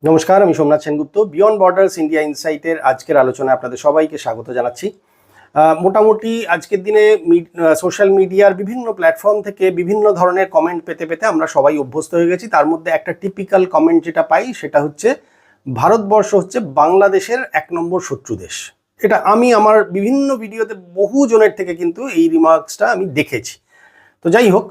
নমস্কার, আমি Somnath Sengupta. Beyond Borders India ইনসাইটের আজকের আলোচনায় আপনাদের সবাইকে স্বাগত জানাচ্ছি। মোটামুটি আজকের দিনে সোশ্যাল মিডিয়ার বিভিন্ন প্ল্যাটফর্ম থেকে বিভিন্ন ধরনের কমেন্ট পেতে পেতে আমরা সবাই অভ্যস্ত হয়ে গেছি। তার মধ্যে একটা টিপিক্যাল কমেন্ট যেটা পাই সেটা হচ্ছে, ভারতবর্ষ হচ্ছে বাংলাদেশের 1 নম্বর শত্রু দেশ। এটা আমি আমার বিভিন্ন ভিডিওতে বহু জনের থেকে কিন্তু এই রিমার্কসটা আমি দেখেছি। তো যাই হোক,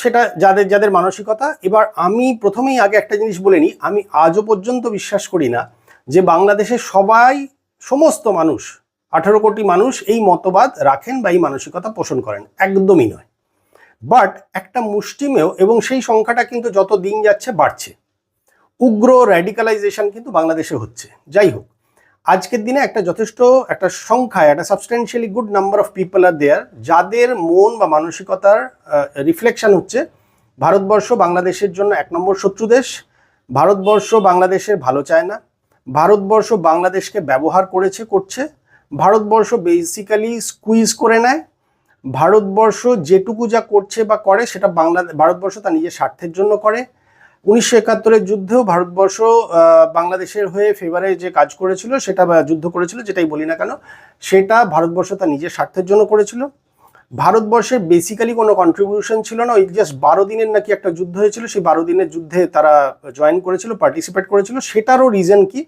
সেটা যাদের যাদের মানসিকতা। এবার আমি প্রথমেই আগে একটা জিনিস বলে নিই, আমি আজও পর্যন্ত বিশ্বাস করি না যে বাংলাদেশের সমস্ত মানুষ 18 কোটি মানুষ এই মতবাদ রাখেন বা এই মানসিকতা পোষণ করেন, একদমই নয়। বাট একটা মুষ্টিমেয়, এবং সেই সংখ্যাটা কিন্তু যত দিন যাচ্ছে বাড়ছে, উগ্র র্যাডিকালাইজেশন কিন্তু বাংলাদেশে হচ্ছে। যাই হোক, আজকের দিনে একটা যথেষ্ট একটা সংখ্যায় একটা substantially good number of people are there, যাদের মন বা মানসিকতার রিফ্লেকশন হচ্ছে ভারতবর্ষ বাংলাদেশের জন্য 1 নম্বর শত্রু দেশ। ভারতবর্ষ বাংলাদেশের ভালো চায় না। ভারতবর্ষ বাংলাদেশকে ব্যবহার করছে। ভারতবর্ষ বেসিক্যালি স্কুইজ করে নেয়। ভারতবর্ষ যেটুকু যা করছে বা করে সেটা ভারতবর্ষ তার নিজের স্বার্থের জন্য করে। 1971-এর যুদ্ধেও ভারতবর্ষ বাংলাদেশের হয়ে ফেভারে যে কাজ করেছিল, সেটা যুদ্ধ করেছিল, যেটাই বলি না কেন, সেটা ভারতবর্ষ তার নিজের স্বার্থের জন্য করেছিল। ভারতবর্ষের বেসিক্যালি কোনো কন্ট্রিবিউশন ছিল না। ওই জাস্ট 12 দিনের নাকি একটা যুদ্ধ হয়েছিল, সেই 12 দিনের যুদ্ধে তারা জয়েন করেছিল, পার্টিসিপেট করেছিল। সেটারও রিজন কি?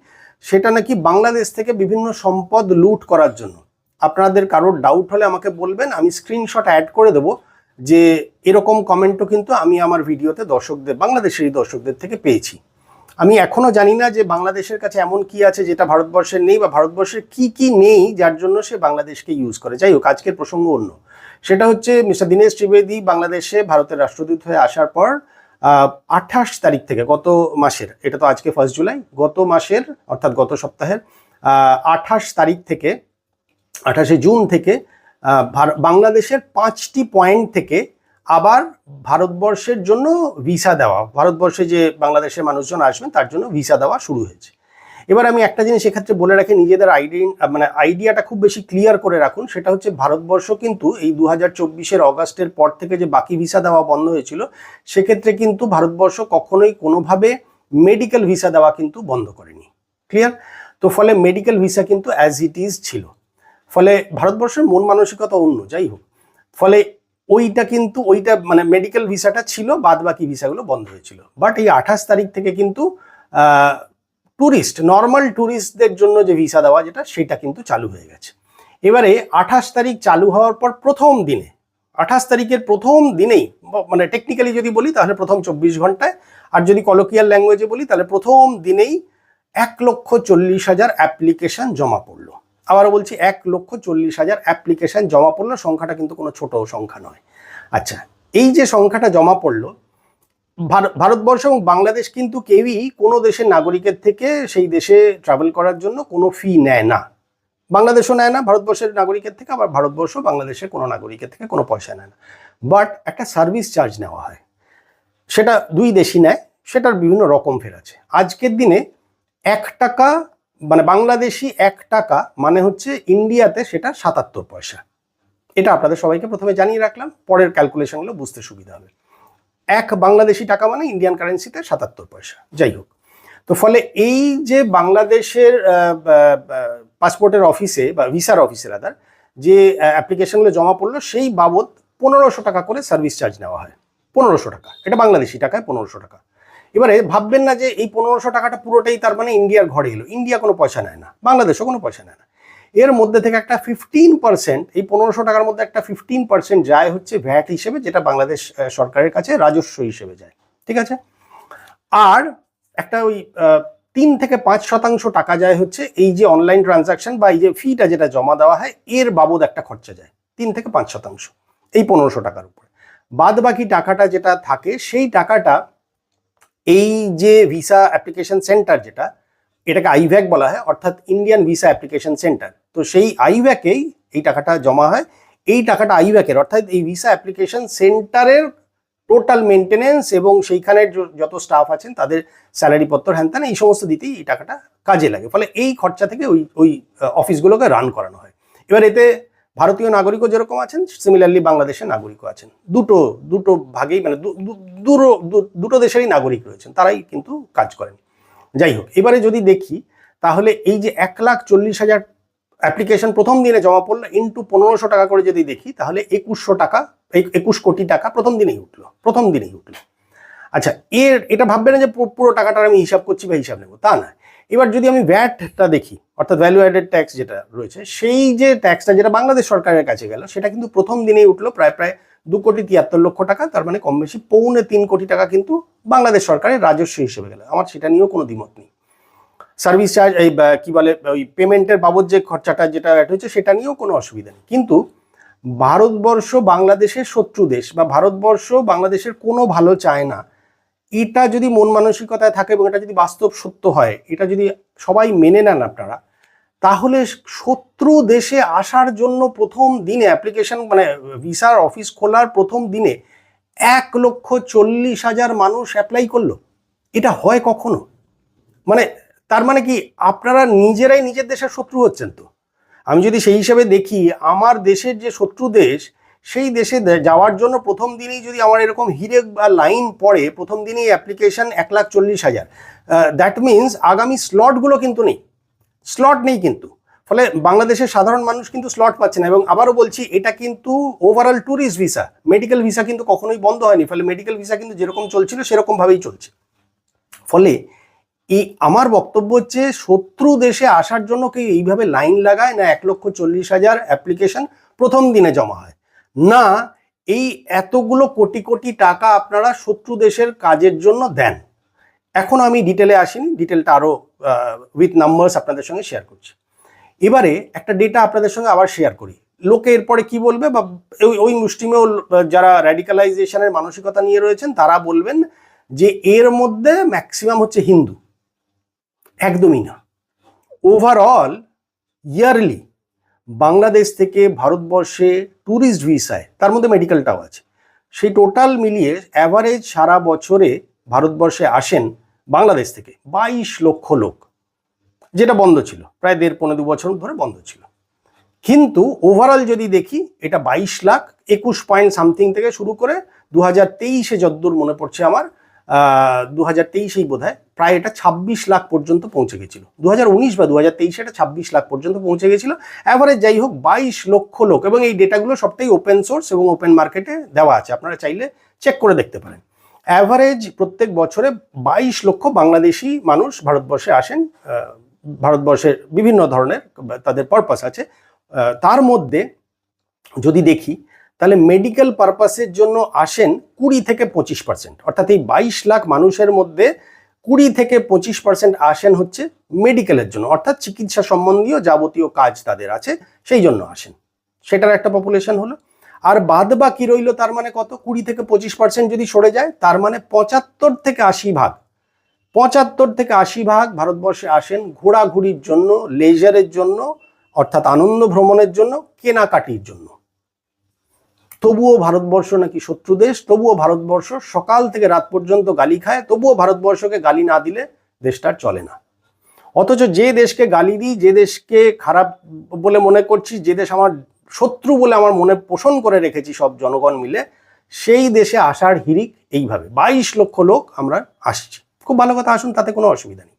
সেটা নাকি বাংলাদেশ থেকে বিভিন্ন সম্পদ লুট করার জন্য। আপনাদের কারোর ডাউট হলে আমাকে বলবেন, আমি স্ক্রিনশট অ্যাড করে দেবো। যে এরকম কমেন্টও কিন্তু আমি আমার ভিডিওতে বাংলাদেশেরই দর্শকদের থেকে পেয়েছি। আমি এখনো জানি না যে বাংলাদেশের কাছে এমন কি আছে যেটা ভারতবর্ষের নেই, বা ভারতবর্ষের কি নেই যার জন্য সে বাংলাদেশকে ইউজ করে। যাই হোক, আজকের প্রসঙ্গ অন্য। সেটা হচ্ছে, মিস্টার দীনেশ ত্রিবেদী বাংলাদেশে ভারতের রাষ্ট্রদূত হয়ে আসার পর 28 তারিখ থেকে, গত মাসের, এটা তো আজকে 1 জুলাই, গত মাসের অর্থাৎ গত সপ্তাহের 28 তারিখ থেকে 28 জুন থেকে বাংলাদেশের 5টি পয়েন্ট থেকে আবার ভারতবর্ষের জন্য ভিসা দেওয়া, ভারতবর্ষে যে বাংলাদেশের মানুষজন আসবেন তার জন্য ভিসা দেওয়া শুরু হয়েছে। এবার আমি একটা জিনিস এক্ষেত্রে বলে রাখি, নিজেদের আইডিয়াটা খুব বেশি ক্লিয়ার করে রাখুন। সেটা হচ্ছে, ভারতবর্ষ কিন্তু এই 2024-এর অগাস্টের পর থেকে যে বাকি ভিসা দেওয়া বন্ধ হয়েছিল, সেক্ষেত্রে কিন্তু ভারতবর্ষ কখনোই কোনোভাবে মেডিকেল ভিসা দেওয়া কিন্তু বন্ধ করেনি। ক্লিয়ার? তো ফলে মেডিকেল ভিসা কিন্তু অ্যাজ ইট ইজ ছিল। ফলে ভারতবর্ষের মন মানসিকতা অন্য। যাই হোক, ফলে ওইটা মানে মেডিকেল ভিসাটা ছিল, বাদ বাকি ভিসাগুলো বন্ধ হয়েছিল। বাট এই 28 তারিখ থেকে কিন্তু নর্মাল ট্যুরিস্টদের জন্য যে ভিসা দেওয়া সেটা কিন্তু চালু হয়ে গেছে। এবারে 28 তারিখ চালু হওয়ার পর 28 তারিখের প্রথম দিনেই, মানে টেকনিক্যালি যদি বলি তাহলে প্রথম 24 ঘন্টায়, আর যদি কলোকিয়াল ল্যাঙ্গুয়েজে বলি তাহলে প্রথম দিনেই 1,40,000 অ্যাপ্লিকেশন জমা পড়লো। আবারও বলছি, 1,40,000 অ্যাপ্লিকেশন জমা পড়লো। সংখ্যাটা কিন্তু কোনো ছোট সংখ্যা নয়। আচ্ছা, এই যে সংখ্যাটা জমা পড়লো, ভারতবর্ষ এবং বাংলাদেশ কিন্তু কেউই কোনো দেশের নাগরিকের থেকে সেই দেশে ট্রাভেল করার জন্য কোনো ফি নেয় না। বাংলাদেশও নেয় না ভারতবর্ষের নাগরিকের থেকে, আবার ভারতবর্ষ বাংলাদেশের কোনো নাগরিকের থেকে কোনো পয়সা নেয় না। বাট একটা সার্ভিস চার্জ নেওয়া হয়, সেটা দুই দেশই নেয়। সেটার বিভিন্ন রকম ফের আছে। আজকের দিনে 1 টাকা, মানে বাংলাদেশি 1 টাকা মানে হচ্ছে ইন্ডিয়াতে সেটা 77 পয়সা। এটা আপনাদের সবাইকে প্রথমে জানিয়ে রাখলাম, পরের ক্যালকুলেশনগুলো বুঝতে সুবিধা হবে। 1 বাংলাদেশি টাকা মানে ইন্ডিয়ান কারেন্সিতে 77 পয়সা। যাই হোক, তো ফলে এই যে বাংলাদেশের পাসপোর্টের অফিসে বা ভিসার অফিসে রাদার যে অ্যাপ্লিকেশনগুলো জমা পড়লো, সেই বাবদ 1500 টাকা করে সার্ভিস চার্জ নেওয়া হয়। 1500 টাকা, এটা বাংলাদেশি টাকায় 1500 টাকা। এবারে ভাববেন না যে এই 1500 টাকাটা পুরোটাই তার মানে ইন্ডিয়ার ঘরে এলো। ইন্ডিয়া কোনো পয়সা নেয় না, বাংলাদেশও কোনো পয়সা নেয় না। এর মধ্যে থেকে একটা 15%, এই 1500 টাকার মধ্যে একটা 15% যায় হচ্ছে ভ্যাট হিসেবে, যেটা বাংলাদেশ সরকারের কাছে রাজস্ব হিসেবে যায়। ঠিক আছে? আর একটা ওই 3 থেকে 5% টাকা যায় হচ্ছে এই যে অনলাইন ট্রানজাকশন বা এই যে ফিটা যেটা জমা দেওয়া হয়, এর বাবদ একটা খরচা যায় 3 থেকে 5% এই 1500 টাকার উপরে। বাদ বাকি টাকাটা যেটা থাকে, সেই টাকাটা এই যে ভিসা অ্যাপ্লিকেশন সেন্টার, এটাকে আইভ্যাক বলা হয়, অর্থাৎ ইন্ডিয়ান ভিসা অ্যাপ্লিকেশন সেন্টার। তো সেই আইভ্যাকেই এই টাকাটা জমা হয়। এই টাকাটা আইভ্যাকের, অর্থাৎ এই ভিসা অ্যাপ্লিকেশন সেন্টারের টোটাল মেনটেনেন্স এবং সেইখানের যত স্টাফ আছেন তাদের স্যালারি পত্র হ্যান এই সমস্ত দিতেই এই টাকাটা কাজে লাগে। ফলে এই খরচা থেকে ওই অফিসগুলোকে রান করানো হয়। এবার এতে ভারতীয় নাগরিকও যেরকম আছেন, সিমিলারলি বাংলাদেশের নাগরিকও আছেন। দুটো ভাগেই, মানে দুটো দেশেরই নাগরিক রয়েছেন, তারাই কিন্তু কাজ করেন। যাই হোক, এবারে যদি দেখি তাহলে এই যে 1,40,000 অ্যাপ্লিকেশন প্রথম দিনে জমা পড়লো ইন্টু 1500 টাকা করে যদি দেখি, তাহলে 2100 টাকা, 21 কোটি টাকা প্রথম দিনেই উঠলো। আচ্ছা, এটা ভাববে না যে পুরো টাকাটার আমি হিসাব করছি বা হিসাব নেবো, তা না। এবার যদি আমি ভ্যাটটা দেখি, অর্থাৎ ভ্যালু অ্যাডেড ট্যাক্স যেটা রয়েছে, সেই যে ট্যাক্সটা যেটা বাংলাদেশ সরকারের কাছে গেল, সেটা কিন্তু প্রথম দিনেই উঠলো প্রায় 2,73,00,000 টাকা। তার মানে কম বেশি 2.25 কোটি টাকা কিন্তু বাংলাদেশ সরকারের রাজস্ব হিসেবে গেল। আমার সেটা নিয়েও কোনো দ্বিমত নেই। সার্ভিস চার্জ, এই কি বলে, ওই পেমেন্টের বাবদ যে খরচাটা যেটা অ্যাড হয়েছে, সেটা নিয়েও কোনো অসুবিধা নেই। কিন্তু ভারতবর্ষ বাংলাদেশের শত্রু দেশ, বা ভারতবর্ষ বাংলাদেশের কোনো ভালো চায় না, এটা যদি মন মানসিকতায় থাকে এবং এটা যদি বাস্তব সত্য হয়, এটা যদি সবাই মেনে নেন আপনারা, তাহলে শত্রু দেশে আসার জন্য প্রথম দিনে অ্যাপ্লিকেশন, মানে ভিসার অফিস খোলার প্রথম দিনে 1,40,000 মানুষ অ্যাপ্লাই করলো। এটা হয় কখনো? মানে তার মানে কি আপনারা নিজেরাই নিজের দেশের শত্রু হচ্ছেন? তো আমি যদি সেই হিসাবে দেখি, আমার দেশের যে শত্রু দেশ, সেই দেশে যাওয়ার জন্য প্রথম দিনেই যদি আমার এরকম হিরেক বা লাইন পড়ে, প্রথম দিনেই অ্যাপ্লিকেশন 1,40,000, দ্যাট মিনস আগামী স্লটগুলো কিন্তু নেই, স্লট নেই কিন্তু। ফলে বাংলাদেশের সাধারণ মানুষ কিন্তু স্লট পাচ্ছে না। এবং আবারও বলছি, এটা কিন্তু overall tourist visa, medical visa কিন্তু কখনোই বন্ধ হয়নি। ফলে মেডিকেল ভিসা কিন্তু যেরকম চলছিল সেরকমভাবেই চলছে। ফলে আমার বক্তব্য হচ্ছে, শত্রু দেশে আসার জন্য কি এইভাবে লাইন লাগায় না 1,40,000 অ্যাপ্লিকেশন প্রথম দিনে জমা হয় না? এই এতগুলো কোটি কোটি টাকা আপনারা শত্রু দেশের কাজের জন্য দেন। এখন আমি ডিটেলে আসিনি, ডিটেলটা আরও উইথ নাম্বারস আপনাদের সঙ্গে শেয়ার করছি। এবারে একটা ডেটা আপনাদের সঙ্গে আবার শেয়ার করি। লোকে এরপরে কি বলবে, বা ওই মুষ্টিমেয় যারা র্যাডিক্যালাইজেশনের মানসিকতা নিয়ে রয়েছেন, তারা বলবেন যে এর মধ্যে ম্যাক্সিমাম হচ্ছে হিন্দু। একদমই না। ওভারঅল ইয়ারলি বাংলাদেশ থেকে ভারতবর্ষে ট্যুরিস্ট ভিসায়, তার মধ্যে মেডিকেলটাও আছে, সেই টোটাল মিলিয়ে অ্যাভারেজ সারা বছরে ভারতবর্ষে আসেন বাংলাদেশ থেকে 22 লক্ষ লোক, যেটা বন্ধ ছিল প্রায় 1.5-2 বছর ধরে বন্ধ ছিল। কিন্তু ওভারঅল যদি দেখি, এটা 22 লাখ 21 পয়েন্ট সামথিং থেকে শুরু করে 2023-এ যতদূর মনে পড়ছে আমার, 2023-এই বোধ হয়, প্রায় এটা 26 লাখ পর্যন্ত পৌঁছে গেছিল। 2019 বা 2023-এ এটা 26 লাখ পর্যন্ত পৌঁছে গেছিল অ্যাভারেজ। যাই হোক, 22 লক্ষ লোক, এবং এই ডেটাগুলো সবটাই ওপেন সোর্স এবং ওপেন মার্কেটে দেওয়া আছে, আপনারা চাইলে চেক করে দেখতে পারেন। অ্যাভারেজ প্রত্যেক বছরে 22 লক্ষ বাংলাদেশি মানুষ ভারতবর্ষে আসেন। ভারতবর্ষের বিভিন্ন ধরনের তাদের পারপাস আছে। তার মধ্যে যদি দেখি, তাহলে মেডিকেল পারপাসের জন্য আসেন 20 থেকে 25%, অর্থাৎ এই 22 লাখ মানুষের মধ্যে 20 থেকে 25% আসেন হচ্ছে মেডিকেলের জন্য, অর্থাৎ চিকিৎসা সম্বন্ধীয় যাবতীয় কাজ তাদের আছে, সেই জন্য আসেন। সেটার একটা পপুলেশন হলো। আর বাদ বাকি রইল, তার মানে কত? 20 থেকে 25% যদি সরে যায়, তার মানে 75 থেকে 80 ভাগ, 75 থেকে 80 ভাগ ভারতবর্ষে আসেন ঘোরাঘুরির জন্য, লেজারের জন্য, অর্থাৎ আনন্দ ভ্রমণের জন্য, কেনাকাটির জন্য। তবুও ভারতবর্ষ নাকি শত্রু দেশ, তবুও ভারতবর্ষ সকাল থেকে রাত পর্যন্ত গালি খায়, তবুও ভারতবর্ষকে গালি না দিলে দেশটার চলে না। অথচ যে দেশকে গালি দিই, যে দেশকে খারাপ বলে মনে করছি, যে দেশ আমার শত্রু বলে আমার মনে পোষণ করে রেখেছি সব জনগণ মিলে, সেই দেশে আসার হিড়িক এইভাবে 22 লক্ষ লোক আমরা আসছি। খুব ভালো কথা, আসুন, তাতে কোনো অসুবিধা নেই।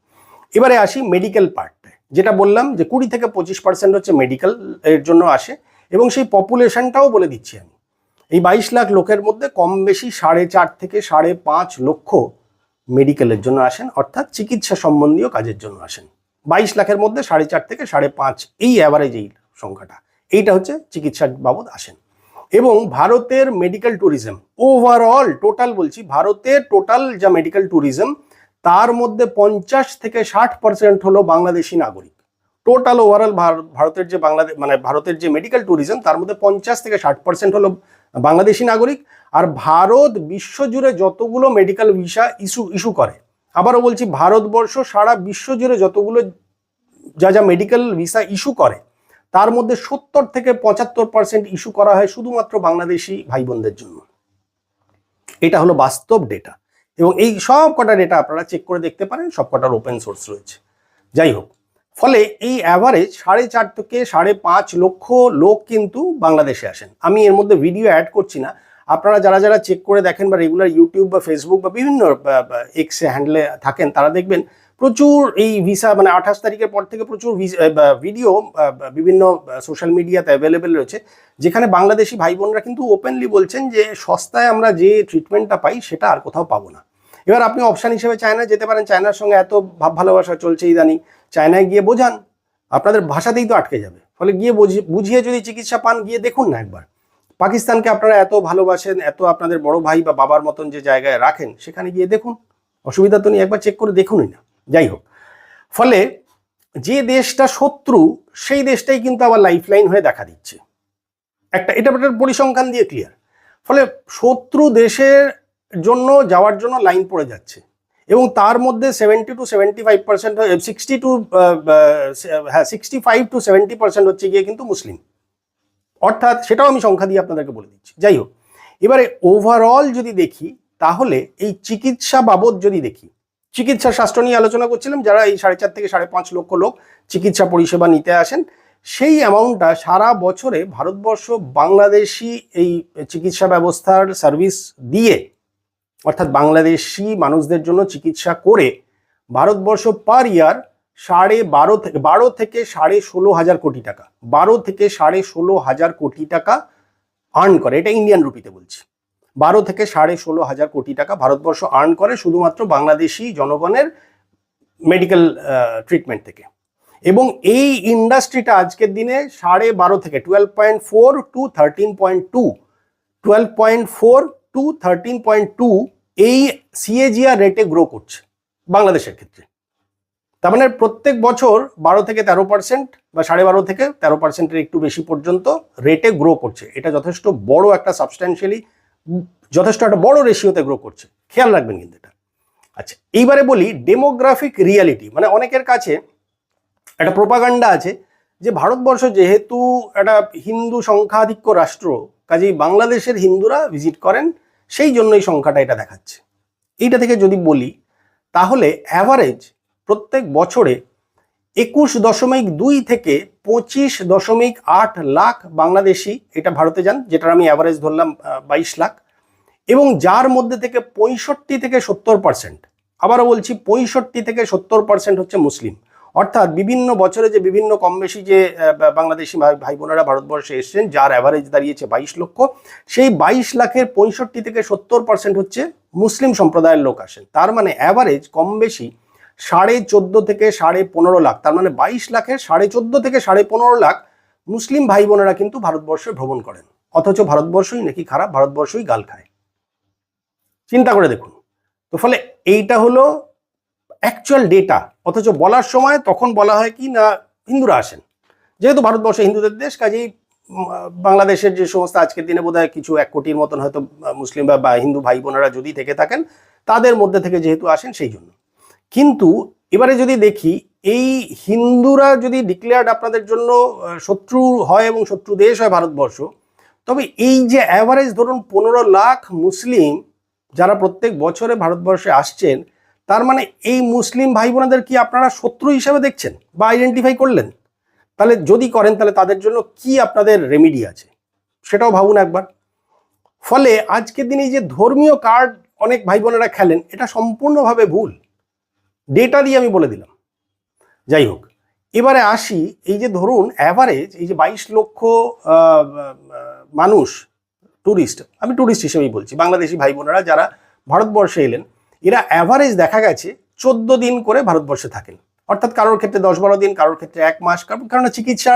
এবারে আসি মেডিকেল পার্টটায়। যেটা বললাম যে 20 থেকে 25% হচ্ছে মেডিকেল এর জন্য আসে, এবং সেই পপুলেশনটাও বলে দিচ্ছি আমি। এই 22 লাখ লোকের মধ্যে কম বেশি 4.5 থেকে 5.5 লক্ষ মেডিকেলের জন্য আসেন, অর্থাৎ চিকিৎসা সম্বন্ধীয় কাজের জন্য আসেন। 22 লাখের মধ্যে 4.5 থেকে 5.5, এই অ্যাভারেজ এই সংখ্যাটা, এইটা হচ্ছে চিকিৎসার বাবদ আসেন। এবং ভারতের মেডিকেল ট্যুরিজম ওভারঅল টোটাল বলছি, ভারতের টোটাল যা মেডিকেল ট্যুরিজম, তার মধ্যে 50 থেকে 60% হলো বাংলাদেশি নাগরিক। টোটাল ওভারঅল ভারতের যে ভারতের যে মেডিকেল ট্যুরিজম, তার মধ্যে 50 থেকে 60% হলো বাংলাদেশি নাগরিক। আর ভারত বিশ্বজুড়ে যতগুলো মেডিকেল ভিসা ইস্যু করে, আবারও বলছি, ভারতবর্ষ সারা বিশ্বজুড়ে যতগুলো যা মেডিকেল ভিসা ইস্যু করে, তার মধ্যে 70 থেকে 75% ইস্যু করা হয় শুধুমাত্র বাংলাদেশি ভাই বোনদের জন্য। এটা হলো বাস্তব ডেটা, এবং এই সব কটা ডেটা আপনারা চেক করে দেখতে পারেন, সব কটার ওপেন সোর্স রয়েছে। যাই হোক, ফলে এই অ্যাভারেজ 4.5 থেকে 5.5 লক্ষ লোক কিন্তু বাংলাদেশে আসেন। আমি এর মধ্যে ভিডিও অ্যাড করছি না, আপনারা যারা যারা চেক করে দেখেন বা রেগুলার ইউটিউব বা ফেসবুক বা বিভিন্ন এক্স হ্যান্ডেলে থাকেন, তারা দেখবেন প্রচুর এই ভিসা মানে 28 তারিখের পর থেকে প্রচুর ভিডিও বিভিন্ন সোশ্যাল মিডিয়াতে অ্যাভেলেবেল রয়েছে, যেখানে বাংলাদেশি ভাই বোনরা কিন্তু ওপেনলি বলছেন যে সস্তায় আমরা যে ট্রিটমেন্টটা পাই সেটা আর কোথাও পাবো না। এবার আপনি অপশান হিসেবে চায়না যেতে পারেন, চায়নার সঙ্গে এত ভাব ভালোবাসা চলছে ইদানিং, চায়নায় গিয়ে বোঝান, আপনাদের ভাষাতেই তো আটকে যাবে, ফলে গিয়ে বুঝিয়ে যদি চিকিৎসা পান গিয়ে দেখুন না একবার। পাকিস্তানকে আপনারা এত ভালোবাসেন, এত আপনাদের বড় ভাই বা বাবার মতন যে জায়গায় রাখেন, সেখানে গিয়ে দেখুন, অসুবিধা তো নেই, একবার চেক করে দেখুনই না। যাই হোক, ফলে যে দেশটা শত্রু সেই দেশটাই কিন্তু আবার লাইফলাইন হয়ে দেখা দিচ্ছে, এটা পরিসংখ্যান দিয়ে ক্লিয়ার। ফলে শত্রু দেশের জন্য যাওয়ার জন্য লাইন পড়ে যাচ্ছে, এবং তার মধ্যে 70 to 75%, 65 to 70% হচ্ছে গিয়ে কিন্তু মুসলিম, অর্থাৎ সেটাও আমি সংখ্যা দিয়ে আপনাদেরকে বলে দিচ্ছি। যাই হোক, এবারে ওভারঅল যদি দেখি, তাহলে এই চিকিৎসা বাবদ যদি দেখি, চিকিৎসা শাস্ত্র নিয়ে আলোচনা করছিলাম, যারা এই 4.5 থেকে 5.5 লক্ষ লোক চিকিৎসা পরিষেবা নিতে আসেন, সেই অ্যামাউন্টটা সারা বছরে ভারতবর্ষ বাংলাদেশি এই চিকিৎসা ব্যবস্থার সার্ভিস দিয়ে, অর্থাৎ বাংলাদেশি মানুষদের জন্য চিকিৎসা করে ভারতবর্ষ পার ইয়ার 12 থেকে 16,500 কোটি টাকা, 12 থেকে 16,500 কোটি টাকা আর্ন করে। এটা ইন্ডিয়ান রুপিতে বলছি। 12 থেকে 16,500 কোটি টাকা ভারতবর্ষ আর্ন করে শুধুমাত্র বাংলাদেশি জনগণের মেডিকেল ট্রিটমেন্ট থেকে। এবং এই ইন্ডাস্ট্রিটা আজকের দিনে 12.5 থেকে 12.4 to 13.2, 12.4 to 13.2 এই CAGR রেটে গ্রো করছে বাংলাদেশের ক্ষেত্রে। তার মানে প্রত্যেক বছর 12 থেকে 13% বা 12.5 থেকে 13%-এর একটু বেশি পর্যন্ত রেটে গ্রো করছে। এটা যথেষ্ট বড় একটা সাবস্ট্যান্সিয়ালি, যথেষ্ট একটা বড় রেশিওতে গ্রো করছে, খেয়াল রাখবেন কিন্তু এটা। আচ্ছা, এইবারে বলি ডেমোগ্রাফিক রিয়ালিটি। মানে অনেকের কাছে একটা প্রোপাগান্ডা আছে যে ভারতবর্ষ যেহেতু একটা হিন্দু সংখ্যাধিক্য রাষ্ট্র, কাজেই বাংলাদেশের হিন্দুরা ভিজিট করেন, সেই জন্যই সংখ্যাটা এটা দেখাচ্ছে। এইটা থেকে যদি বলি, তাহলে অ্যাভারেজ প্রত্যেক বছরে 21.2 থেকে 25.8 লাখ বাংলাদেশি এটা ভারতে যান, যেটার আমি অ্যাভারেজ ধরলাম 22 লাখ, এবং যার মধ্যে থেকে 65 থেকে 70%, আবারও বলছি 65 থেকে 70% হচ্ছে মুসলিম। অর্থাৎ বিভিন্ন বছরে যে বিভিন্ন কম বেশি যে বাংলাদেশি ভাই বোনেরা ভারতবর্ষে এসছেন, যার অ্যাভারেজ দাঁড়িয়েছে 22 লক্ষ, সেই 22 লাখের 65 থেকে 70% হচ্ছে মুসলিম সম্প্রদায়ের লোক আসেন। তার মানে অ্যাভারেজ কম বেশি 14.5 থেকে 15.5 লাখ, তার মানে 22 লাখের 14.5 থেকে 15.5 লাখ মুসলিম ভাই বোনেরা কিন্তু ভারতবর্ষে ভ্রমণ করেন। অথচ ভারতবর্ষই নাকি খারাপ, ভারতবর্ষই গাল খায়। চিন্তা করে দেখুন তো। ফলে এইটা হলো অ্যাকচুয়াল ডেটা, অথচ বলার সময় তখন বলা হয় কি না হিন্দুরা আসেন, যেহেতু ভারতবর্ষ হিন্দুদের দেশ, কাজেই বাংলাদেশের যে সমস্ত আজকের দিনে বোধহয় কিছু 1 কোটির মতন হয়তো মুসলিম বা হিন্দু ভাই বোনেরা যদি থেকে থাকেন, তাদের মধ্যে থেকে যেহেতু আসেন সেই জন্য। কিন্তু এবারে যদি দেখি, এই হিন্দুরা যদি ডিক্লেয়ার্ড আপনাদের জন্য শত্রু হয় এবং শত্রু দেশ হয় ভারতবর্ষ, তবে এই যে অ্যাভারেজ ধরুন 15 লাখ মুসলিম যারা প্রত্যেক বছরে ভারতবর্ষে আসছেন, তার মানে এই মুসলিম ভাই বোনেদের কি আপনারা শত্রু হিসেবে দেখছেন বা আইডেন্টিফাই করলেন? তাহলে যদি করেন, তাহলে তাদের জন্য কি আপনাদের রেমিডি আছে সেটাও ভাবুন একবার। ফলে আজকের দিনে যে ধর্মীয় কার্ড অনেক ভাই বোনেরা খেলেন, এটা সম্পূর্ণভাবে ভুল। ডেটা দিয়ে আমি বলে দিলাম। যাই হোক, এবারে আসি, এই যে ধরুন অ্যাভারেজ এই যে 22 লক্ষ মানুষ ট্যুরিস্ট, আমি ট্যুরিস্ট হিসেবেই বলছি, বাংলাদেশি ভাই বোনেরা যারা ভারতবর্ষে এলেন, এরা অ্যাভারেজ দেখা গেছে 14 দিন করে ভারতবর্ষে থাকেন। অর্থাৎ কারোর ক্ষেত্রে 10-12 দিন, কারোর ক্ষেত্রে 1 মাস, কারণ চিকিৎসা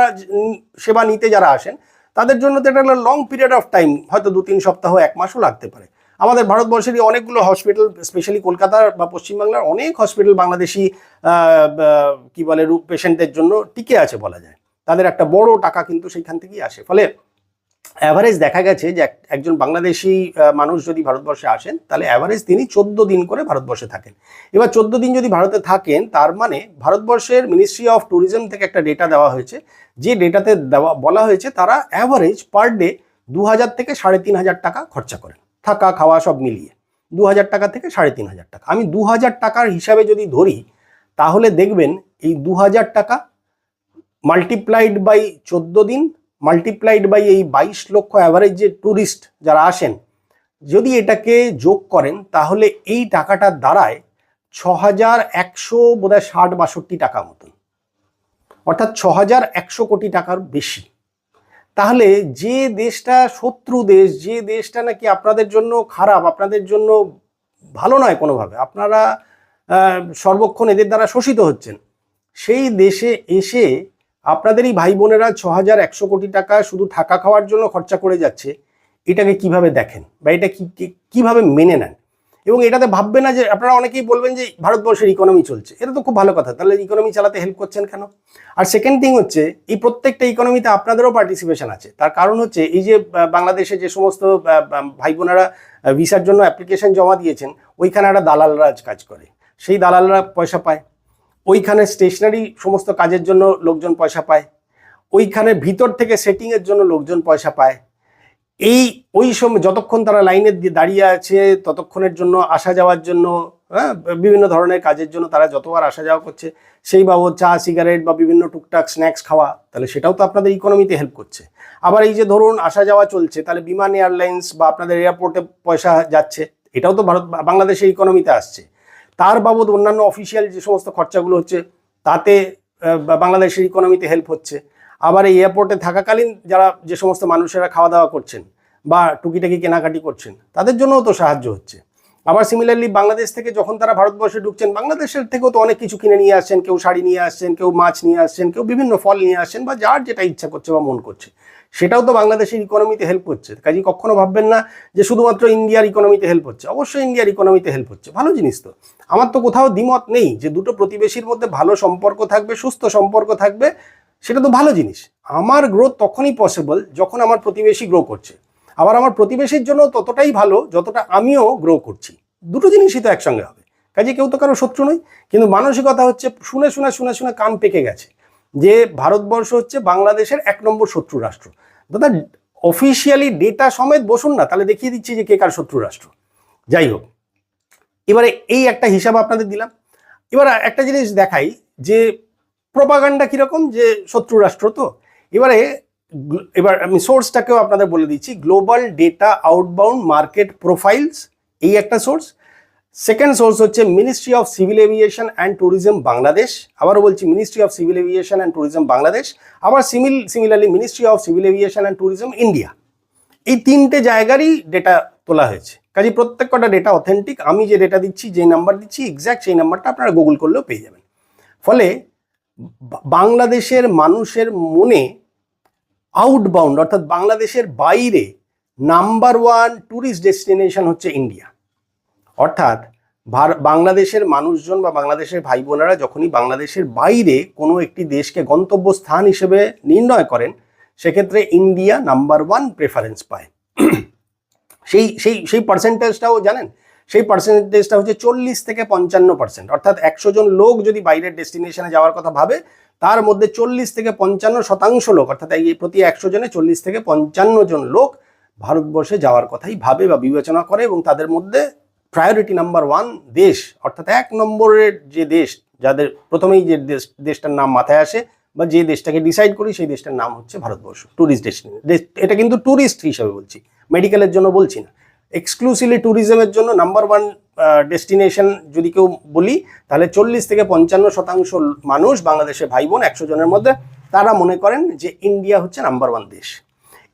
সেবা নিতে যারা আসেন তাদের জন্য তো এটা লং পিরিয়ড অফ টাইম, হয়তো 2-3 সপ্তাহ 1 মাসও লাগতে পারে। আমাদের ভারতবর্ষেরই অনেকগুলো হসপিটাল, স্পেশালি কলকাতার বা পশ্চিমবাংলার অনেক হসপিটাল বাংলাদেশি কি বলে পেশেন্টদের জন্য টিকে আছে বলা যায়। তাদের একটা বড় টাকা কিন্তু সেইখান থেকেই আসে। ফলে অ্যাভারেজ দেখা গেছে যে একজন বাংলাদেশি মানুষ যদি ভারতবর্ষে আসেন, তাহলে অ্যাভারেজ তিনি 14 দিন করে ভারতবর্ষে থাকেন। এবার 14 দিন যদি ভারতে থাকেন, তার মানে ভারতবর্ষের মিনিস্ট্রি অফ ট্যুরিজম থেকে একটা ডেটা দেওয়া হয়েছে, যে ডেটাতে বলা হয়েছে তারা অ্যাভারেজ পার ডে 2,000 থেকে 3,500 টাকা খরচা করেন, থাকা খাওয়া সব মিলিয়ে 2,000 টাকা থেকে 3,500 টাকা। আমি 2,000 টাকার হিসাবে যদি ধরি, তাহলে দেখবেন এই 2,000 টাকা মাল্টিপ্লাইড বাই 14 দিন মাল্টিপ্লাইড বাই এই 22 লক্ষ অ্যাভারেজ যে ট্যুরিস্ট যারা আসেন, যদি এটাকে যোগ করেন, তাহলে এই টাকাটা দাঁড়ায় 6,100 বোধহয় 60-62 টাকা মতন, অর্থাৎ 6,100 কোটি টাকার বেশি। তাহলে যে দেশটা শত্রু দেশ, যে দেশটা নাকি আপনাদের জন্য খারাপ, আপনাদের জন্য ভালো নয় কোনোভাবে, আপনারা সর্বক্ষণ এদের দ্বারা শোষিত হচ্ছেন, সেই দেশে এসে আপনাদেরই ভাই বোনেরা 6,100 কোটি টাকা শুধু থাকা খাওয়ার জন্য খরচা করে যাচ্ছে, এটাকে কিভাবে দেখেন বা এটা কিভাবে মেনে নেন? এবং এটাতে ভাববে না যে, আপনারা অনেকেই বলবেন যে ভারতবর্ষের ইকোনমি চলছে, এটা তো খুব ভালো কথা, তাহলে ইকোনমি চালাতে হেল্প করছেন কেন? আর সেকেন্ড থিং হচ্ছে, এই প্রত্যেকটা ইকোনমিতে আপনাদেরও পার্টিসিপেশন আছে। তার কারণ হচ্ছে, এই যে বাংলাদেশে যে সমস্ত ভাই বোনেরা ভিসার জন্য অ্যাপ্লিকেশন জমা দিয়েছেন, ওইখানে একটা দালালরা কাজ করে, সেই দালালরা পয়সা পায়। ওইখানে স্টেশনারি সমস্ত কাজের জন্য লোকজন পয়সা পায়, ওইখানে ভিতর থেকে সেটিংয়ের জন্য লোকজন পয়সা পায়। ওই সময় যতক্ষণ তারা লাইনে দাঁড়িয়ে আছে ততক্ষণের জন্য আসা যাওয়ার জন্য, বিভিন্ন ধরনের কাজের জন্য তারা যতবার আসা যাওয়া করছে, সেই বাবদ চা সিগারেট বা বিভিন্ন টুকটাক স্ন্যাক্স খাওয়া, তাহলে সেটাও তো আপনাদের ইকোনমিতে হেল্প করছে। আবার এই যে ধরুন আসা যাওয়া চলছে, তাহলে বিমান এয়ারলাইন্স বা আপনাদের এয়ারপোর্টে পয়সা যাচ্ছে, এটাও তো বাংলাদেশের ইকোনমিতে আসছে। তার বাবদ অন্যান্য অফিসিয়াল যে সমস্ত খরচাগুলো হচ্ছে, তাতে বাংলাদেশের ইকোনমিতে হেল্প হচ্ছে। আবার এই এয়ারপোর্টে থাকাকালীন যারা যে সমস্ত মানুষেরা খাওয়া দাওয়া করছেন বা টুকিটাকি কেনাকাটি করছেন, তাদের জন্যও তো সাহায্য হচ্ছে। আবার সিমিলারলি বাংলাদেশ থেকে যখন তারা ভারতবর্ষে ঢুকছেন, বাংলাদেশের থেকেও তো অনেক কিছু কিনে নিয়ে আসছেন, কেউ শাড়ি নিয়ে আসছেন, কেউ মাছ নিয়ে আসছেন, কেউ বিভিন্ন ফল নিয়ে আসছেন, বা যার যেটা ইচ্ছা করছে বা মন করছে, সেটাও তো বাংলাদেশের ইকোনমিতে হেল্প করছে। কাজে কখনো ভাববেন না যে শুধুমাত্র ইন্ডিয়ার ইকোনমিতে হেল্প হচ্ছে, অবশ্যই ইন্ডিয়ার ইকোনমিতে হেল্প হচ্ছে, ভালো জিনিস তো। আমার তো কোথাও দ্বিমত নেই যে দুটো প্রতিবেশীর মধ্যে ভালো সম্পর্ক থাকবে, সুস্থ সম্পর্ক থাকবে, সেটা তো ভালো জিনিস। আমার গ্রোথ তখনই পসিবল যখন আমার প্রতিবেশী গ্রো করছে, আবার আমার প্রতিবেশীর জন্য ততটাই ভালো যতটা আমিও গ্রো করছি। দুটো জিনিসই তো একসঙ্গে হবে। কাজে কেউ তো কারো শত্রু নয়, কিন্তু মানসিকতা হচ্ছে শুনে শুনে শুনে শুনে কান পেকে গেছে যে ভারতবর্ষ হচ্ছে বাংলাদেশের 1 নম্বর শত্রু রাষ্ট্র। দাদা, অফিসিয়ালি ডেটা সমেত বসুন না, তাহলে দেখিয়ে দিচ্ছি যে কে কার শত্রু রাষ্ট্র। যাই হোক, এবারে এই একটা হিসাব আপনাদের দিলাম। এবার একটা জিনিস দেখাই যে প্রোপাগান্ডা কিরকম, যে শত্রু রাষ্ট্র তো। এবার আমি সোর্সটাকেও আপনাদের বলে দিচ্ছি, global data outbound market profiles, এই একটা সোর্স। সেকেন্ড সোর্স হচ্ছে ministry of civil aviation and tourism Bangladesh, আবারও বলছি ministry of civil aviation and tourism Bangladesh, আবার similarly ministry of civil aviation and tourism India. এই তিনটে জায়গারই ডেটা তোলা হয়েছে। কাজে প্রত্যেক কটা ডেটা অথেন্টিক। আমি যে ডেটা দিচ্ছি, যে নাম্বার দিচ্ছি, এক্স্যাক্ট সেই নাম্বারটা আপনারা গুগল করলেও পেয়ে যাবেন। ফলে বাংলাদেশের মানুষের মনে আউটবাউন্ড, অর্থাৎ বাংলাদেশের বাইরে নাম্বার 1 ট্যুরিস্ট ডেস্টিনেশন হচ্ছে ইন্ডিয়া। অর্থাৎ বাংলাদেশের মানুষজন বা বাংলাদেশের ভাই বোনেরা যখনই বাংলাদেশের বাইরে কোনো একটি দেশকে গন্তব্য স্থান হিসেবে নির্ণয় করেন, সেক্ষেত্রে ইন্ডিয়া নাম্বার 1 প্রেফারেন্স পায়। সেই পার্সেন্টেজটাও জানেন, সেই পার্সেন্টেজটা হচ্ছে 40 থেকে 55%। অর্থাৎ 100 জন লোক যদি বাইরের ডেস্টিনেশনে যাওয়ার কথা ভাবে, তার মধ্যে 40 থেকে 55% লোক, অর্থাৎ এই প্রতি 100 জনে 40 থেকে 55 জন লোক ভারতবর্ষে যাওয়ার কথাই ভাবে বা বিবেচনা করে, এবং তাদের মধ্যে প্রায়োরিটি নাম্বার 1 দেশ, অর্থাৎ 1 নম্বরের যে দেশ, যাদের প্রথমেই যে দেশটার নাম মাথায় আসে বা যে দেশটাকে ডিসাইড করি, সেই দেশটার নাম হচ্ছে ভারতবর্ষ। ট্যুরিস্ট ডেস্টিনেশন, এটা কিন্তু ট্যুরিস্ট হিসাবে বলছি, মেডিকেলের জন্য বলছি না। এক্সক্লুসিভলি ট্যুরিজমের জন্য নাম্বার 1 ডেস্টিনেশন যদি কেউ বলি, তাহলে 40 থেকে 55% মানুষ, বাংলাদেশের ভাই বোন 100 জনের মধ্যে, তারা মনে করেন যে ইন্ডিয়া হচ্ছে নাম্বার 1 দেশ।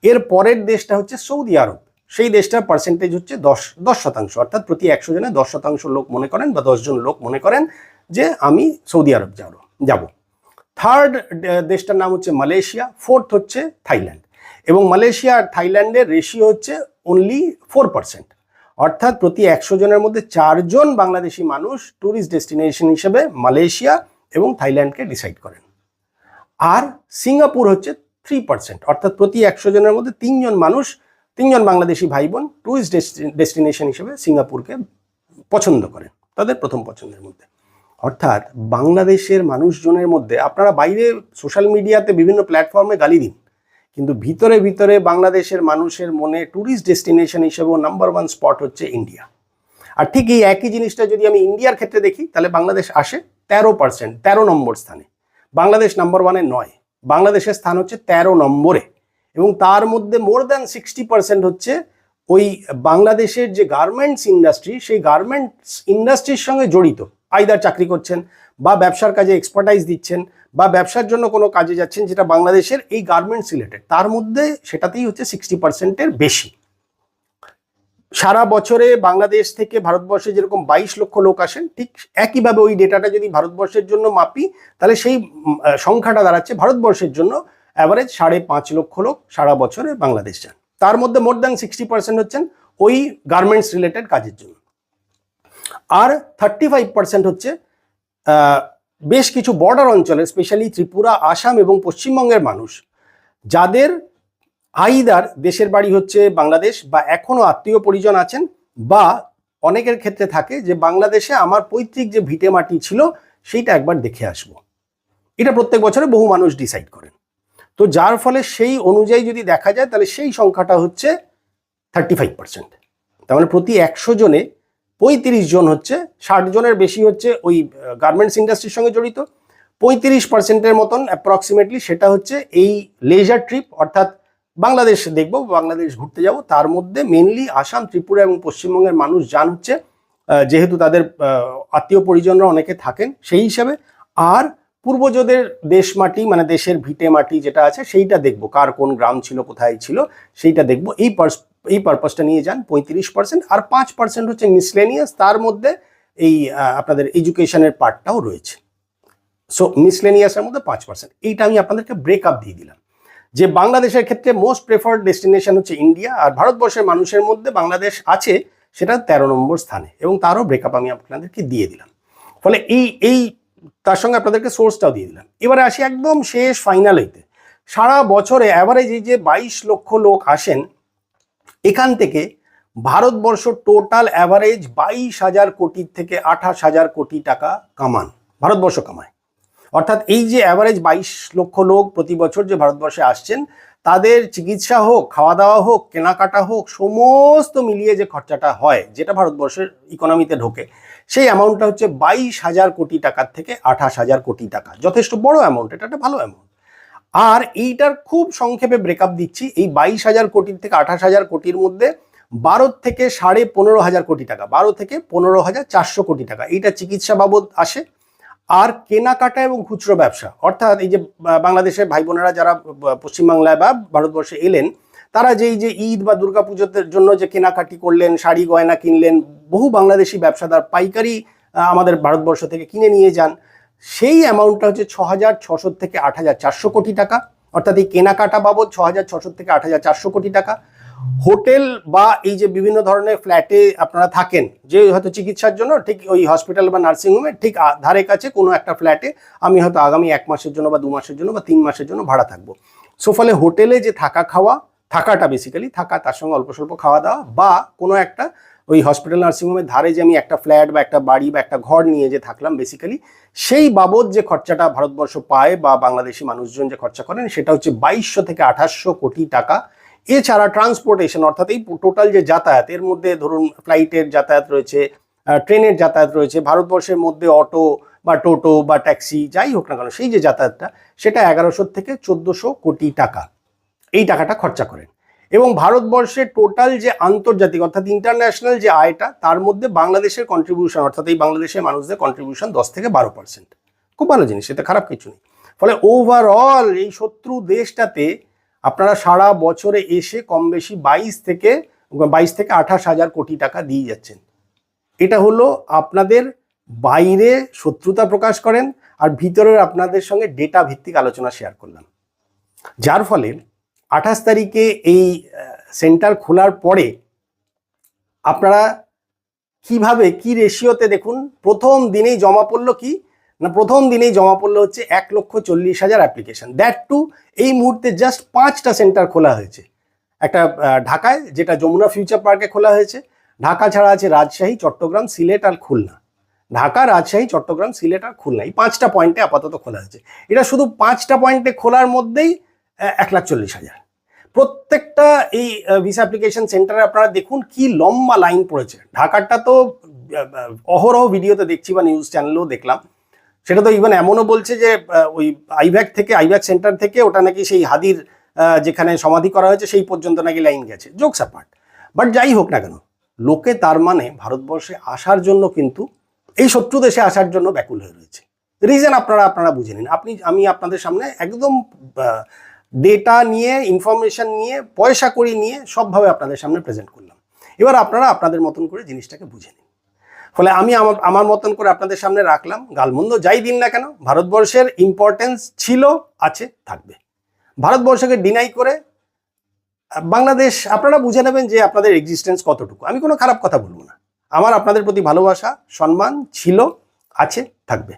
এর পরের দেশটা হচ্ছে সৌদি আরব। সেই দেশটার পার্সেন্টেজ হচ্ছে 10%, অর্থাৎ প্রতি 100 জনে 10% লোক মনে করেন বা 10 জন লোক মনে করেন যে আমি সৌদি আরব যাব। থার্ড দেশটার নাম হচ্ছে মালয়েশিয়া, ফোর্থ হচ্ছে থাইল্যান্ড। এবং মালয়েশিয়া আর থাইল্যান্ডের রেশিও হচ্ছে অনলি 4%, অর্থাৎ প্রতি 100 জনের মধ্যে 4 জন বাংলাদেশি মানুষ ট্যুরিস্ট ডেস্টিনেশন হিসেবে মালয়েশিয়া এবং থাইল্যান্ডকে ডিসাইড করেন। আর সিঙ্গাপুর হচ্ছে 3%, অর্থাৎ প্রতি 100 জনের মধ্যে 3 জন বাংলাদেশি ভাই বোন ট্যুরিস্ট ডেস্টিনেশন হিসেবে সিঙ্গাপুরকে পছন্দ করেন, তাদের প্রথম পছন্দের মধ্যে। অর্থাৎ বাংলাদেশের মানুষজনের মধ্যে, আপনারা বাইরে সোশ্যাল মিডিয়াতে বিভিন্ন প্ল্যাটফর্মে গালি দিন, কিন্তু ভিতরে ভিতরে বাংলাদেশের মানুষের মনে ট্যুরিস্ট ডেস্টিনেশন হিসেবেও নাম্বার 1 স্পট হচ্ছে ইন্ডিয়া। আর ঠিক এই একই জিনিসটা যদি আমি ইন্ডিয়ার ক্ষেত্রে দেখি, তাহলে বাংলাদেশ আসে 13%, 13 নম্বর স্থানে। বাংলাদেশ নাম্বার 1-এ নয়, বাংলাদেশের স্থান হচ্ছে 13 নম্বরে। এবং তার মধ্যে মোর দ্যান 60% হচ্ছে ওই বাংলাদেশের যে গার্মেন্টস ইন্ডাস্ট্রি, সেই গার্মেন্টস ইন্ডাস্ট্রির সঙ্গে জড়িত আইদার চাকরি করছেন বা ব্যবসার কাজে এক্সপার্টাইজ দিচ্ছেন বা ব্যবসার জন্য কোনো কাজে যাচ্ছেন যেটা বাংলাদেশের এই গার্মেন্টস রিলেটেড, তার মধ্যে সেটাতেই হচ্ছে 60%-এর বেশি। সারা বছরে বাংলাদেশ থেকে ভারতবর্ষে যেরকম 22 লক্ষ লোক আসেন, ঠিক একইভাবে ওই ডেটাটা যদি ভারতবর্ষের জন্য মাপি তাহলে সেই সংখ্যাটা দাঁড়াচ্ছে ভারতবর্ষের জন্য অ্যাভারেজ 5.5 লক্ষ লোক সারা বছরে বাংলাদেশ যান। তার মধ্যে মোর দ্যান 60% হচ্ছেন ওই গার্মেন্টস রিলেটেড কাজের জন্য, আর 35% হচ্ছে বেশ কিছু বর্ডার অঞ্চলের, স্পেশালি ত্রিপুরা, আসাম এবং পশ্চিমবঙ্গের মানুষ, যাদের আইদার দেশের বাড়ি হচ্ছে বাংলাদেশ বা এখনো আত্মীয় পরিজন আছেন, বা অনেকের ক্ষেত্রে থাকে যে বাংলাদেশে আমার পৈতৃক যে ভিটে মাটি ছিল সেইটা একবার দেখে আসবো। এটা প্রত্যেক বছরে বহু মানুষ ডিসাইড করেন। তো যার ফলে সেই অনুযায়ী যদি দেখা যায় তাহলে সেই সংখ্যাটা হচ্ছে 35%। তার মানে প্রতি 100 জনে 35 জন হচ্ছে, 60 জনের বেশি হচ্ছে ওই গার্মেন্টস ইন্ডাস্ট্রির সঙ্গে জড়িত, 35%-এর মতন অ্যাপ্রক্সিমেটলি সেটা হচ্ছে এই লেজার ট্রিপ, অর্থাৎ বাংলাদেশ দেখবো, বাংলাদেশ ঘুরতে যাব। তার মধ্যে মেনলি আসাম, ত্রিপুরা এবং পশ্চিমবঙ্গের মানুষ যান হচ্ছে, যেহেতু তাদের আত্মীয় পরিজনরা অনেকে থাকেন সেই হিসাবে। আর পূর্বজদের দেশ মাটি মানে দেশের ভিটে মাটি যেটা আছে সেইটা দেখবো, কার কোন গ্রাম ছিল, কোথায় ছিল সেইটা দেখবো, এই পারপাসটা নিয়ে যান 35%। আর 5% হচ্ছে মিসলেনিয়াস, তার মধ্যে এই আপনাদের এডুকেশনের পার্টটাও রয়েছে। সো মিসলেনিয়াসের মধ্যে 5%। এইটা আমি আপনাদেরকে ব্রেকআপ দিয়ে দিলাম যে বাংলাদেশের ক্ষেত্রে মোস্ট প্রেফার্ড ডেস্টিনেশন হচ্ছে ইন্ডিয়া, আর ভারতবর্ষের মানুষের মধ্যে বাংলাদেশ আছে সেটা 13 নম্বর স্থানে, এবং তারও ব্রেকআপ আমি আপনাদেরকে দিয়ে দিলাম। ফলে এই তার সঙ্গে আপনাদেরকে সোর্সটাও দিয়ে দিলাম। এবারে আসি একদম শেষ ফাইনালেতে। সারা বছরে অ্যাভারেজ এই যে 22 লক্ষ লোক আসেন, এখান থেকে ভারতবর্ষ টোটাল অ্যাভারেজ 22,000 কোটি থেকে 28,000 কোটি টাকা কামান, ভারতবর্ষ কামায়। অর্থাৎ এই যে অ্যাভারেজ 22 লক্ষ লোক প্রতি বছর যে ভারতবর্ষে আসছেন, তাদের চিকিৎসা হোক, খাওয়া দাওয়া হোক, কেনাকাটা হোক, সমস্ত মিলিয়ে যে খরচাটা হয় যেটা ভারতবর্ষের ইকোনমিতে ঢোকে, সেই অ্যামাউন্টটা হচ্ছে 22,000 কোটি টাকার থেকে 28,000 কোটি টাকা। যথেষ্ট বড় অ্যামাউন্ট, এটা একটা ভালো অ্যামাউন্ট। আর এইটার খুব সংক্ষেপে ব্রেকআপ দিচ্ছি। এই 22,000 কোটির থেকে 28,000 কোটির মধ্যে 12 থেকে 15,500 কোটি টাকা, 12 থেকে 15,400 কোটি টাকা এইটা চিকিৎসা বাবদ আসে। আর কেনাকাটা এবং খুচরো ব্যবসা, অর্থাৎ এই যে বাংলাদেশের ভাই বোনেরা যারা পশ্চিমবাংলায় বা ভারতবর্ষে এলেন, তারা যেই যে ঈদ বা দুর্গাপুজোর জন্য যে কেনাকাটি করলেন, শাড়ি গয়না কিনলেন, বহু বাংলাদেশি ব্যবসাদার পাইকারি আমাদের ভারতবর্ষ থেকে কিনে নিয়ে যান, সেই অ্যামাউন্টটা হচ্ছে 6,600 থেকে 8,400 কোটি টাকা। অর্থাৎ এই কেনাকাটা বাবদ 6,600 থেকে 8,400 কোটি টাকা। হোটেল বা এই যে বিভিন্ন ধরনের ফ্ল্যাটে আপনারা থাকেন, যে হয়তো চিকিৎসার জন্য ঠিক ওই হসপিটাল বা নার্সিংহোমে ঠিক ধারে কাছে কোনো একটা ফ্ল্যাটে আমি হয়তো আগামী 1 মাসের জন্য বা 2 মাসের জন্য বা 3 মাসের জন্য ভাড়া থাকবো। সো ফলে হোটেলে যে থাকাটা বেসিক্যালি থাকা, তার সঙ্গে অল্প স্বল্প খাওয়া দাওয়া, বা কোনো একটা ওই হসপিটাল নার্সিংহোমের ধারে যে আমি একটা ফ্ল্যাট বা একটা বাড়ি বা একটা ঘর নিয়ে যে থাকলাম বেসিক্যালি, সেই বাবদ যে খরচাটা ভারতবর্ষ পায় বা বাংলাদেশি মানুষজন যে খরচা করেন সেটা হচ্ছে 2200 থেকে 2800 কোটি টাকা। এছাড়া ট্রান্সপোর্টেশন, অর্থাৎ এই টোটাল যে যাতায়াত, এর মধ্যে ধরুন ফ্লাইটের যাতায়াত রয়েছে, ট্রেনের যাতায়াত রয়েছে, ভারতবর্ষের মধ্যে অটো বা টোটো বা ট্যাক্সি যাই হোক না কেন, সেই যে যাতায়াতটা সেটা 1100 থেকে 1400 কোটি টাকা, এই টাকাটা খরচা করেন। এবং ভারতবর্ষের টোটাল যে আন্তর্জাতিক অর্থাৎ ইন্টারন্যাশনাল যে আয়টা, তার মধ্যে বাংলাদেশের কন্ট্রিবিউশন, অর্থাৎ এই বাংলাদেশের মানুষদের কন্ট্রিবিউশন 10 থেকে 12%। খুব ভালো জিনিস, এতে খারাপ কিছু নেই। ফলে ওভারঅল এই শত্রু দেশটাতে আপনারা সারা বছরে এসে কম বেশি 22 থেকে 28,000 কোটি টাকা দিয়ে যাচ্ছেন। এটা হলো আপনাদের বাইরে শত্রুতা প্রকাশ করেন, আর ভিতরের আপনাদের সঙ্গে ডেটা ভিত্তিক আলোচনা শেয়ার করলাম। যার ফলে 28 তারিখে এই সেন্টার খোলার পরে আপনারা কিভাবে কি রেশিওতে দেখুন, প্রথম দিনেই জমা পড়লো কি না, প্রথম দিনেই জমা পড়লো হচ্ছে 1,40,000 অ্যাপ্লিকেশন। দ্যাট টু এই মুহূর্তে জাস্ট 5টা সেন্টার খোলা হয়েছে। একটা ঢাকায়, যেটা যমুনা ফিউচার পার্কে খোলা হয়েছে। ঢাকা ছাড়া আছে রাজশাহী, চট্টগ্রাম, সিলেট আর খুলনা। ঢাকা, রাজশাহী, চট্টগ্রাম, সিলেট আর খুলনা, এই 5টা পয়েন্টে আপাতত খোলা হয়েছে। এটা শুধু 5টা পয়েন্টে খোলার মধ্যেই 1,40,000। প্রত্যেকটা এই ভিসা অ্যাপ্লিকেশন সেন্টারে আপনারা দেখুন কি লম্বা লাইন পড়েছে। ঢাকারটা তো অহরহ ভিডিওতে দেখছি বা নিউজ চ্যানেলেও দেখলাম, সেটা তো ইভেন এমনও বলছে যে ওই আইভ্যাক সেন্টার থেকে ওটা নাকি সেই হাদির যেখানে সমাধি করা হয়েছে সেই পর্যন্ত নাকি লাইন গেছে। জোকস অ্যাপার্ট, বাট যাই হোক না কেন, লোকে তার মানে ভারতবর্ষে আসার জন্য কিন্তু এই শত্রু দেশে আসার জন্য ব্যাকুল হয়ে রয়েছে। রিজন আপনারা বুঝে নিন। আমি আপনাদের সামনে একদম ডেটা নিয়ে, ইনফরমেশন নিয়ে, পয়সা কড়ি নিয়ে সবভাবে আপনাদের সামনে প্রেজেন্ট করলাম। এবার আপনারা আপনাদের মতন করে জিনিসটাকে বুঝে নিন। ফলে আমি আমার মতন করে আপনাদের সামনে রাখলাম। গালমন্দ যাই দিন না কেন, ভারতবর্ষের ইম্পর্টেন্স ছিল, আছে, থাকবে। ভারতবর্ষকে ডিনাই করে বাংলাদেশ, আপনারা বুঝে নেবেন যে আপনাদের এক্সিস্টেন্স কতটুকু। আমি কোনো খারাপ কথা বলবো না। আমার আপনাদের প্রতি ভালোবাসা, সম্মান ছিল, আছে, থাকবে।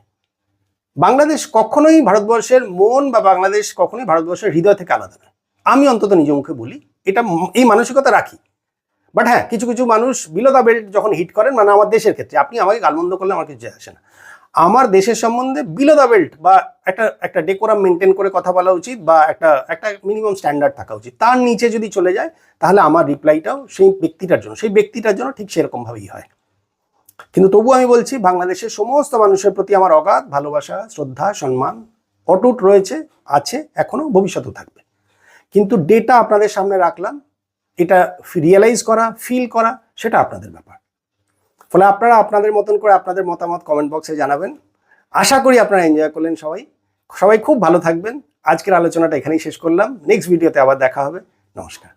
বাংলাদেশ কখনোই ভারতবর্ষের মন বা বাংলাদেশ কখনোই ভারতবর্ষের হৃদয় থেকে আলাদা নয়। আমি অন্তত নিজ মুখে বলি, এটা এই মানসিকতা রাখি। বাট হ্যাঁ, কিছু কিছু মানুষ বিলো দ্য বেল্ট যখন হিট করেন, মানে আমার দেশের ক্ষেত্রে, আপনি আমাকে গালমন্দ করলে আমার কিছু যায় আসে না। আমার দেশের সম্বন্ধে বিলো দ্য বেল্ট বা একটা ডেকোরাম মেনটেন করে কথা বলা উচিত, বা একটা মিনিমাম স্ট্যান্ডার্ড থাকা উচিত। তার নিচে যদি চলে যায় তাহলে আমার রিপ্লাইটাও সেই ব্যক্তিটার জন্য ঠিক সেরকমভাবেই হয়। কিন্তু তবু আমি বলছি, বাংলাদেশের সমস্ত মানুষের প্রতি আমার অগাধ ভালোবাসা, শ্রদ্ধা, সম্মান অটুট রয়েছে, আছে, এখনো, ভবিষ্যতেও থাকবে। কিন্তু ডেটা আপনাদের সামনে রাখলাম, এটা রিয়েলাইজ করা, ফিল করা, সেটা আপনাদের ব্যাপার। ফলে আপনারা আপনাদের মতন করে আপনাদের মতামত কমেন্ট বক্সে জানাবেন। আশা করি আপনারা এনজয় করলেন। সবাই খুব ভালো থাকবেন। আজকের আলোচনাটা এখানেই শেষ করলাম। নেক্সট ভিডিওতে আবার দেখা হবে। নমস্কার।